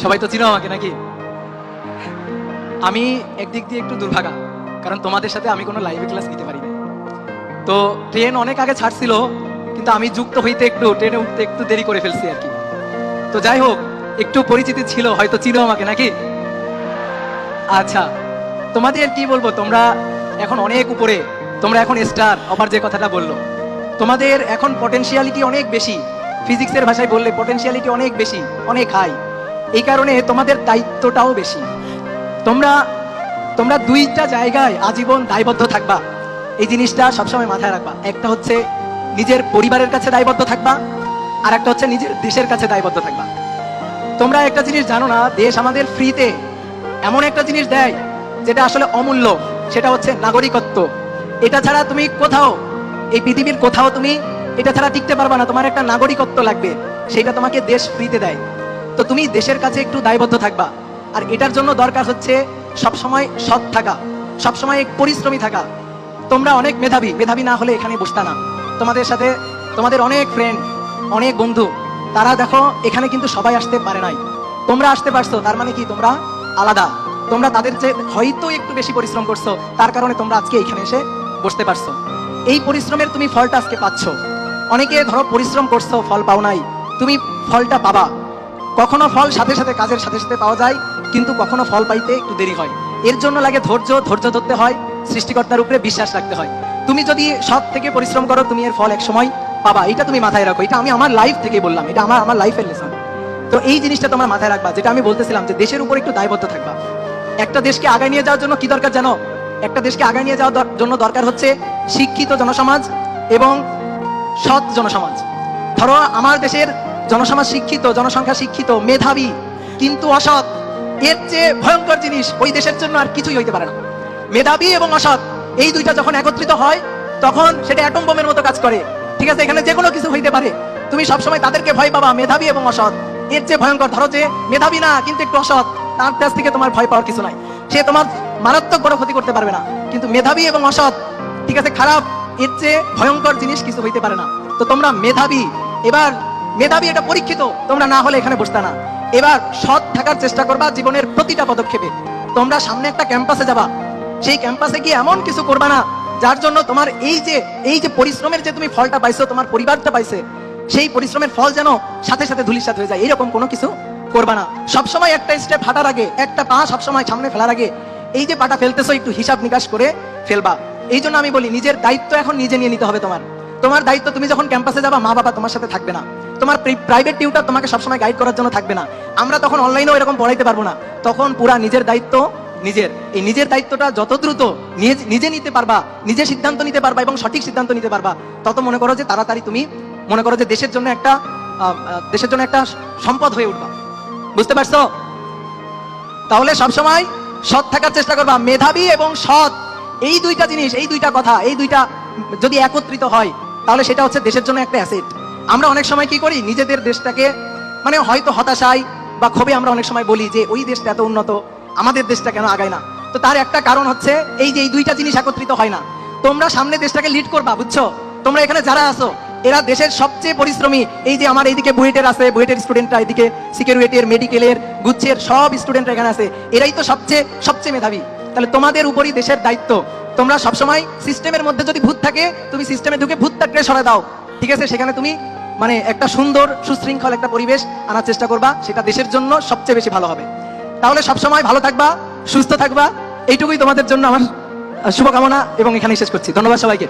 সবাই তো চিনো আমাকে নাকি? আমি একদিক দিয়ে একটু দুর্ভাগা, কারণ তোমাদের সাথে আমি কোনো লাইভে ক্লাস নিতে পারি না। তো ট্রেন অনেক আগে ছাড়ছিল, কিন্তু আমি যুক্ত হইতে একটু ট্রেনে উঠতে একটু দেরি করে ফেলছি আর কি। তো যাই হোক, একটু পরিচিতি ছিল, হয়তো চিনো আমাকে নাকি? আচ্ছা, তোমাদের কি বলবো, তোমরা এখন অনেক উপরে, তোমরা এখন স্টার। আবার যে কথাটা বললো, তোমাদের এখন পটেনশিয়ালিটি অনেক বেশি, ফিজিক্সের ভাষায় বললে পটেনশিয়ালিটি অনেক বেশি, অনেক হাই। এই কারণে তোমাদের দায়িত্বটাও বেশি। তোমরা তোমরা দুইটা জায়গায় আজীবন দায়বদ্ধ থাকবা, এই জিনিসটা সবসময় মাথায় রাখবা। একটা হচ্ছে নিজের পরিবারের কাছে দায়বদ্ধ থাকবা, আর একটা হচ্ছে নিজের দেশের কাছে দায়বদ্ধ থাকবা। তোমরা একটা জিনিস জানো না, দেশ আমাদের ফ্রিতে এমন একটা জিনিস দেয় যেটা আসলে অমূল্য, সেটা হচ্ছে নাগরিকত্ব। এটা ছাড়া তুমি কোথাও, এই পৃথিবীর কোথাও তুমি এটা ছাড়া টিকতে পারবা না। তোমার একটা নাগরিকত্ব লাগবে, সেটা তোমাকে দেশ ফ্রিতে দেয়। তো তুমি দেশের কাছে একটু দায়বদ্ধ থাকবা, আর এটার জন্য দরকার হচ্ছে সবসময় সৎ থাকা, সবসময় পরিশ্রমী থাকা। তোমরা অনেক মেধাবী, মেধাবী না হলে এখানে বসতা না। তোমাদের সাথে তোমাদের অনেক ফ্রেন্ড, অনেক বন্ধু, তারা দেখো এখানে কিন্তু সবাই আসতে পারে নাই, তোমরা আসতে পারছো। তার মানে কি তোমরা আলাদা, তোমরা তাদের চেয়ে হয়তো একটু বেশি পরিশ্রম করছো, তার কারণে তোমরা আজকে এখানে এসে বসতে পারছো। এই পরিশ্রমের তুমি ফলটা আজকে পাচ্ছ। অনেকে ধরো পরিশ্রম করছো, ফল পাও নাই, তুমি ফলটা পাবা। কখনো ফল সাথে সাথে, কাজের সাথে সাথে পাওয়া যায়, কিন্তু কখনো ফল পাইতে একটু দেরি হয়। এর জন্য লাগে ধৈর্য, ধৈর্য ধরতে হয়, সৃষ্টিকর্তার উপরে বিশ্বাস রাখতে হয়। তুমি যদি সৎ থেকে পরিশ্রম করো, তুমি এর ফল এক সময় পাবা। এটা তুমি মাথায় রাখো, এটা আমি আমার লাইফ থেকে বললাম, এটা আমার লাইফের লেসন। তো এই জিনিসটা তোমরা মাথায় রাখবা, যেটা আমি বলতেছিলাম যে দেশের উপর একটু দায়বদ্ধ থাকবা। একটা দেশকে আগায় নিয়ে যাওয়ার জন্য কি দরকার জানো? একটা দেশকে আগায় নিয়ে যাওয়ার জন্য দরকার হচ্ছে শিক্ষিত জনসমাজ এবং সৎ জনসমাজ। ধরো আমার দেশের জনসমাজ শিক্ষিত, জনসংখ্যা শিক্ষিত, মেধাবী, কিন্তু অসৎ। এর চেয়ে ভয়ঙ্কর জিনিস ওই দেশের জন্য আর কিছুই হইতে পারে না। মেধাবী এবং অসৎ, এই দুইটা যখন একত্রিত হয়, তখন সেটা অ্যাটম বোমের মতো কাজ করে। ঠিক আছে, এখানে যে কোনো কিছু হইতে পারে। তুমি সবসময় তাদেরকে ভয় পাবা, মেধাবী এবং অসৎ। এর চেয়ে ভয়ঙ্কর, ধরো যে মেধাবী না কিন্তু একটু অসৎ, তার কাছ থেকে তোমার ভয় পাওয়ার কিছু নাই। সে তোমার মারাত্মক বড় ক্ষতি করতে পারবে না। কিন্তু মেধাবী এবং অসৎ, ঠিক আছে, খারাপ, এর চেয়ে ভয়ঙ্কর জিনিস কিছু হইতে পারে না। তো তোমরা মেধাবী, এবার মেধাবী এটা পরীক্ষিত, তোমরা না হলে এখানে বসতে না। এবার সৎ থাকার চেষ্টা করবা জীবনের প্রতিটা পদক্ষেপে। তোমরা সামনে একটা ক্যাম্পাসে যাবা, সেই ক্যাম্পাসে গিয়ে এমন কিছু করবা না যার জন্য তোমার এই যে পরিশ্রমের যে তুমি ফলটা পাইছো, তোমার পরিবারটা পাইছে, সেই পরিশ্রমের ফল যেন সাথে সাথে ধূলিসাৎ হয়ে যায়, এরকম কোনো কিছু করবা না। সবসময় একটা স্টেপ হাঁটার আগে, একটা পা সবসময় সামনে ফেলার আগে, এই যে পাটা ফেলতেছো একটু হিসাব নিকাশ করে ফেলবা। এই জন্য আমি বলি, নিজের দায়িত্ব এখন নিজে নিয়ে নিতে হবে। তোমার দায়িত্ব, তুমি যখন ক্যাম্পাসে যাবা, মা বাবা তোমার সাথে থাকবে না, তোমার প্রাইভেট টিউটর তোমাকে সবসময় গাইড করার জন্য থাকবে না। আমরা তখন অনলাইনেও এরকম পড়াইতে পারবো না। তখন পুরা নিজের দায়িত্ব এই নিজের দায়িত্বটা যত দ্রুত নিজে নিতে পারবা, নিজে সিদ্ধান্ত নিতে পারবা এবং সঠিক সিদ্ধান্ত নিতে পারবা, তত মনে করো যে তাড়াতাড়ি তুমি মনে করো যে দেশের জন্য একটা সম্পদ হয়ে উঠবা। বুঝতে পারছো? তাহলে সবসময় সৎ থাকার চেষ্টা করবা। মেধাবী এবং সৎ, এই দুইটা জিনিস, এই দুইটা কথা, এই দুইটা যদি একত্রিত হয়, তাহলে সেটা হচ্ছে দেশের জন্য একটা অ্যাসেট। আমরা অনেক সময় কি করি, নিজেদের দেশটাকে মানে হয়তো হতাশায় বা ক্ষোভে আমরা অনেক সময় বলি যে ওই দেশটা এত উন্নত, আমাদের দেশটা কেন আগায় না। তো তার একটা কারণ হচ্ছে এই যে এই দুইটা জিনিস একত্রিত হয় না। তোমরা সামনে দেশটাকে লিড করবা, বুঝছো? তোমরা এখানে যারা আছো, এরা দেশের সবচেয়ে পরিশ্রমী। এই যে আমার এইদিকে বুয়েটের আছে, বুয়েটের স্টুডেন্টরা, এদিকে সিকিউরিটির, মেডিকেলের, গুচ্ছের সব স্টুডেন্টরা এখানে আছে, এরাই তো সবচেয়ে মেধাবী। তাহলে তোমাদের উপরই দেশের দায়িত্ব। তোমরা সবসময় সিস্টেমের মধ্যে যদি ভূত থাকে, তুমি সিস্টেমে ঢুকে ভূতটাকে সরাই দাও। ঠিক আছে, সেখানে তুমি মানে একটা সুন্দর সুশৃঙ্খল একটা পরিবেশ আনার চেষ্টা করবা, সেটা দেশের জন্য সবচেয়ে বেশি ভালো হবে। তাহলে সবসময় ভালো থাকবা, সুস্থ থাকবা, এইটুকুই তোমাদের জন্য আমার শুভকামনা এবং এখানে শেষ করছি। ধন্যবাদ সবাইকে।